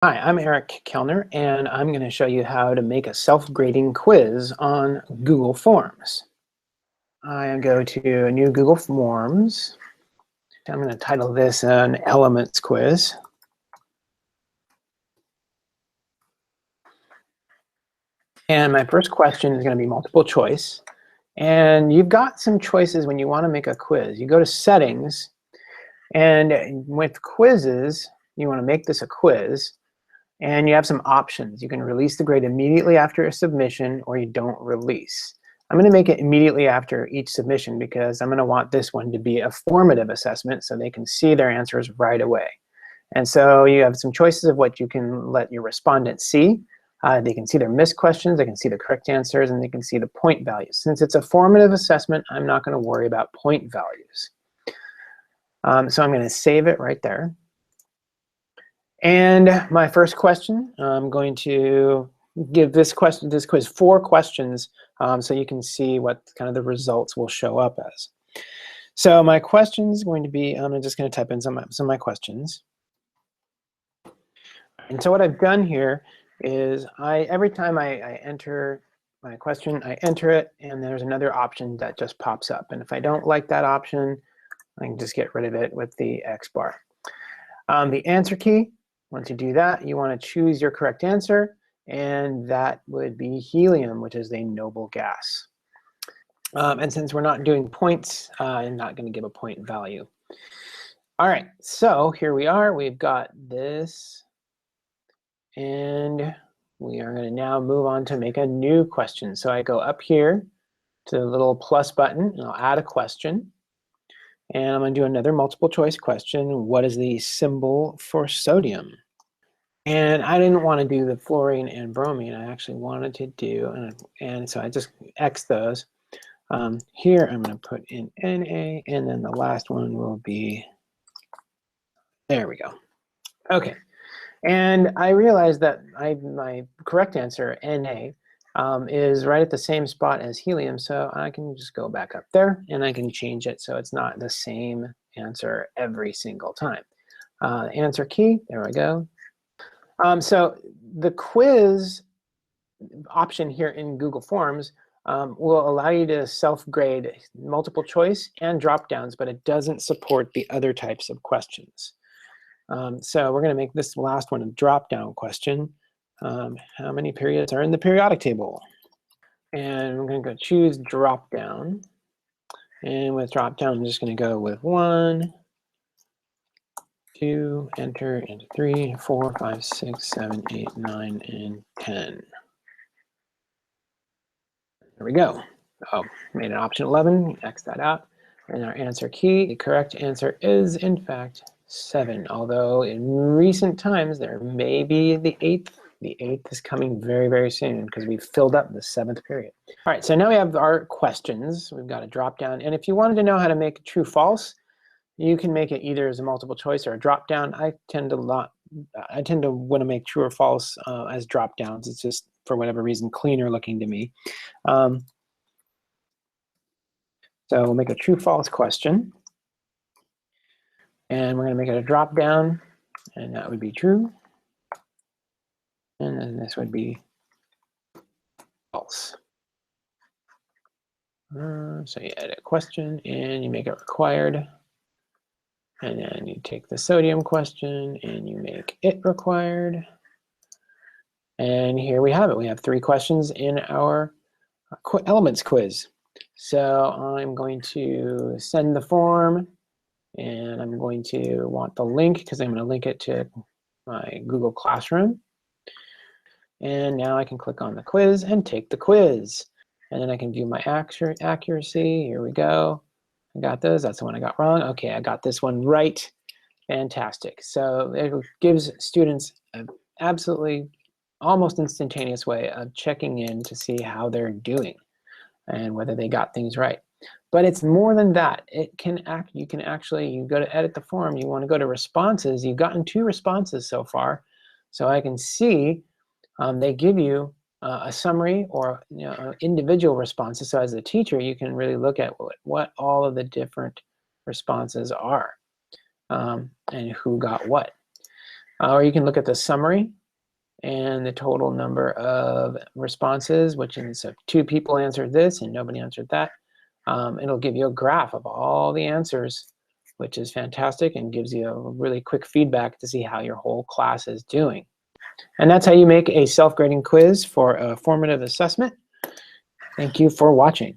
Hi, I'm Eric Kellner, and I'm going to show you how to make a self-grading quiz on Google Forms. I go to a new Google Forms. I'm going to title this an Elements quiz. And my first question is going to be multiple choice. And you've got some choices when you want to make a quiz. You go to Settings, and with quizzes, you want to make this a quiz. And you have some options. You can release the grade immediately after a submission, or you don't release. I'm going to make it immediately after each submission because I'm going to want this one to be a formative assessment so they can see their answers right away. And so you have some choices of what you can let your respondents see. They can see their missed questions, they can see the correct answers, and they can see the point values. Since it's a formative assessment, I'm not going to worry about point values. So I'm going to save it right there. And my first question, I'm going to give this quiz 4 questions so you can see what kind of the results will show up as. So my question is going to be, I'm just going to type in some of my questions. And so what I've done here is every time I enter my question, I enter it, and there's another option that just pops up. And if I don't like that option, I can just get rid of it with the X bar. The answer key. Once you do that, you want to choose your correct answer, and that would be helium, which is a noble gas. And since we're not doing points, I'm not going to give a point value. All right, so here we are. We've got this, and we are going to now move on to make a new question. So I go up here to the little plus button, and I'll add a question. And I'm going to do another multiple choice question. What is the symbol for sodium? And I didn't want to do the fluorine and bromine. I actually wanted to do, and so I just X those. Here I'm going to put in Na, and then the last one will be, there we go. Okay, and I realized that my correct answer, Na, is right at the same spot as helium, so I can just go back up there and I can change it so it's not the same answer every single time. Answer key, there we go. So the quiz option here in Google Forms will allow you to self-grade multiple choice and drop-downs, but it doesn't support the other types of questions. So we're going to make this last one a drop-down question. How many periods are in the periodic table? And I'm going to go choose drop-down. And with drop-down, I'm just going to go with 1, 2, enter, into 3, 4, 5, 6, 7, 8, 9, and 10. There we go. Oh, made an option 11, X that out. And our answer key, the correct answer is in fact 7. Although in recent times there may be the 8th. The 8th is coming very, very soon because we've filled up the 7th period. All right, so now we have our questions. We've got a drop down. And if you wanted to know how to make true false, you can make it either as a multiple choice or a drop down. I tend to want to make true or false as drop downs. It's just, for whatever reason, cleaner looking to me. So we'll make a true false question. And we're going to make it a drop down, and that would be true. And then this would be false. So you edit question and you make it required. And then you take the sodium question and you make it required. And here we have it. We have 3 questions in our elements quiz. So I'm going to send the form, and I'm going to want the link because I'm going to link it to my Google Classroom. And now I can click on the quiz and take the quiz. And then I can view my accuracy. Here we go. I got those. That's the one I got wrong. Okay, I got this one right. Fantastic. So it gives students an absolutely almost instantaneous way of checking in to see how they're doing and whether they got things right. But it's more than that. You go to edit the form, you want to go to responses. You've gotten 2 responses so far. So I can see they give you a summary or individual responses. So as a teacher, you can really look at what all of the different responses are and who got what. Or you can look at the summary and the total number of responses, which is if 2 people answered this and nobody answered that. It'll give you a graph of all the answers, which is fantastic and gives you a really quick feedback to see how your whole class is doing. And that's how you make a self-grading quiz for a formative assessment. Thank you for watching.